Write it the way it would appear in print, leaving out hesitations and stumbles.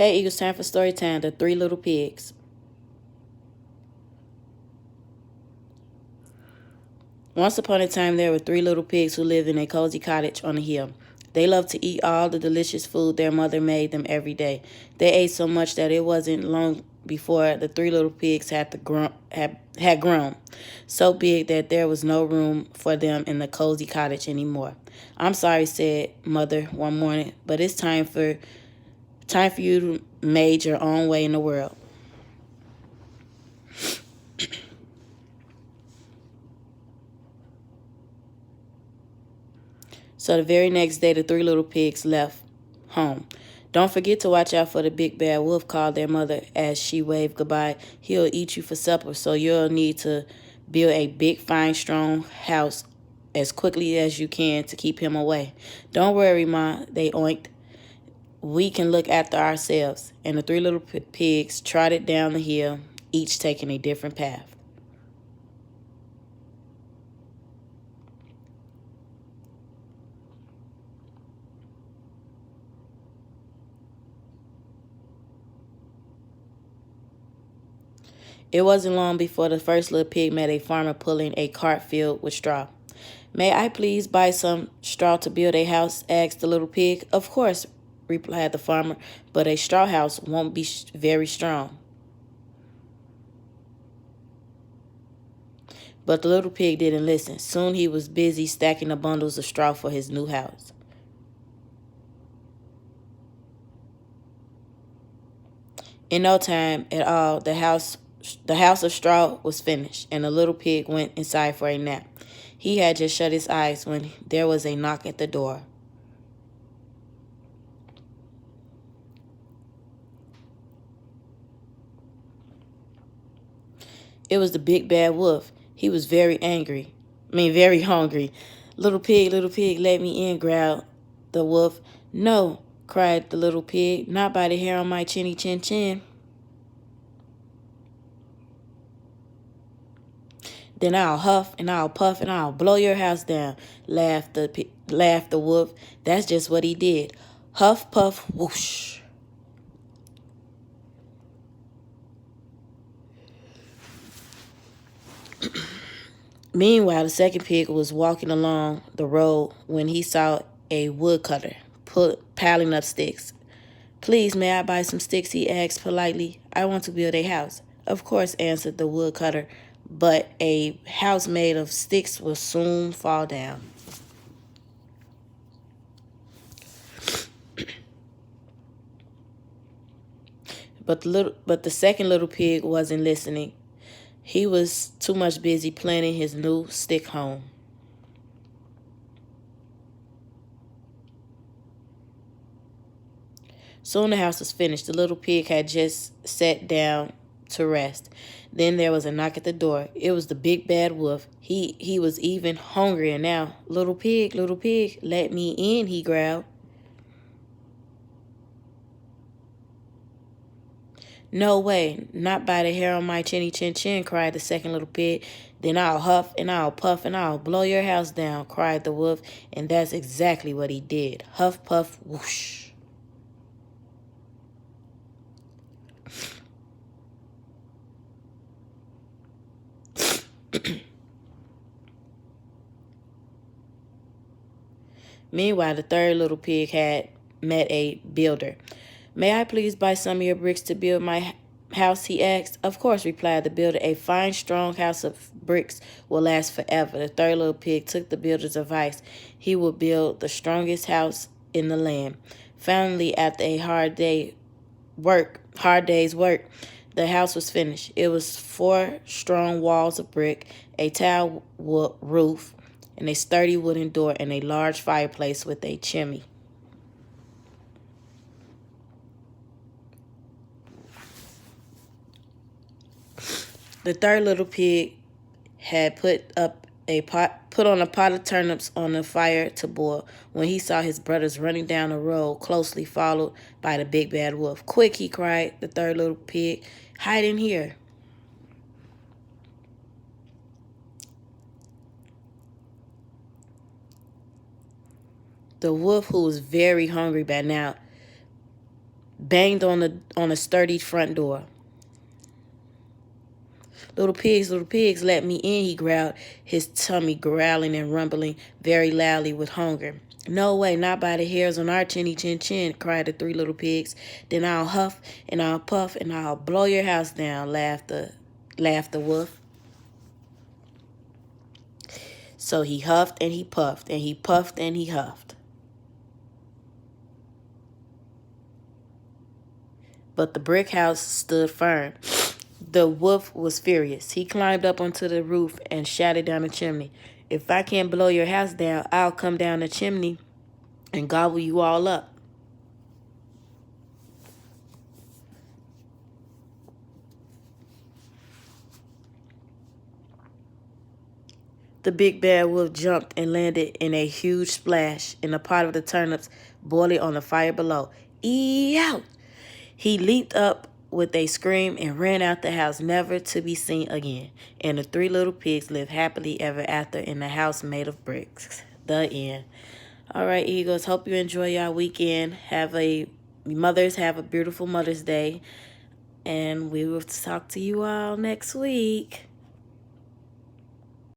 Hey, Eagles, time for story time. The Three Little Pigs. Once upon a time, there were three little pigs who lived in a cozy cottage on a hill. They loved to eat all the delicious food their mother made them every day. They ate so much that it wasn't long before the three little pigs had grown so big that there was no room for them in the cozy cottage anymore. "I'm sorry," said Mother one morning, "but it's time for you to make your own way in the world." So the very next day, the three little pigs left home. "Don't forget to watch out for the big bad wolf," called their mother as she waved goodbye. "He'll eat you for supper, so you'll need to build a big, fine, strong house as quickly as you can to keep him away." "Don't worry, Ma," they oinked. "We can look after ourselves." And the three little pigs trotted down the hill, each taking a different path. It wasn't long before the first little pig met a farmer pulling a cart filled with straw. "May I please buy some straw to build a house?" asked the little pig. "Of course," replied the farmer, "but a straw house won't be very strong." But the little pig didn't listen. Soon he was busy stacking the bundles of straw for his new house. In no time at all, the house of straw was finished, and the little pig went inside for a nap. He had just shut his eyes when there was a knock at the door. It was the big bad wolf. He was very hungry. Little pig, let me in," growled the wolf. "No," cried the little pig, "not by the hair on my chinny chin chin." "Then I'll huff and I'll puff and I'll blow your house down," laughed the wolf. That's just what he did. Huff, puff, whoosh. Meanwhile, the second pig was walking along the road when he saw a woodcutter piling up sticks. "Please, may I buy some sticks?" he asked politely. "I want to build a house." "Of course," answered the woodcutter, "but a house made of sticks will soon fall down." But the second little pig wasn't listening. He was too much busy planning his new stick home. Soon the house was finished. The little pig had just sat down to rest. Then there was a knock at the door. It was the big bad wolf. He was even hungrier now. Little pig, let me in," he growled. "No way, not by the hair on my chinny chin chin," cried the second little pig. "Then I'll huff and I'll puff and I'll blow your house down," cried the wolf. And that's exactly what he did. Huff, puff, whoosh. Meanwhile, the third little pig had met a builder. "May I please buy some of your bricks to build my house?" he asked. "Of course," replied the builder. "A fine, strong house of bricks will last forever." The third little pig took the builder's advice. He would build the strongest house in the land. Finally, after a hard day's work, the house was finished. It was 4 strong walls of brick, a tile roof, and a sturdy wooden door, and a large fireplace with a chimney. The third little pig had put on a pot of turnips on the fire to boil when he saw his brothers running down the road, closely followed by the big bad wolf. "Quick," he cried, the third little pig, "hide in here." The wolf, who was very hungry by now, banged on a sturdy front door. Little pigs, let me in, he growled, his tummy growling and rumbling very loudly with hunger. No way, not by the hairs on our chinny chin chin, cried the three little pigs. Then I'll huff and I'll puff and I'll blow your house down, laughed the wolf. So he huffed and he puffed and he puffed and he huffed. But the brick house stood firm. The wolf was furious. He climbed up onto the roof and shouted down the chimney. If I can't blow your house down, I'll come down the chimney and gobble you all up. The big bad wolf jumped and landed in a huge splash in a pot of the turnips boiling on the fire below. Eeyow! He leaped up with a scream and ran out the house, never to be seen again. And the three little pigs lived happily ever after in the house made of bricks. The end. All right, Eagles, hope you enjoy your weekend. Have a beautiful Mother's Day. And we will talk to you all next week.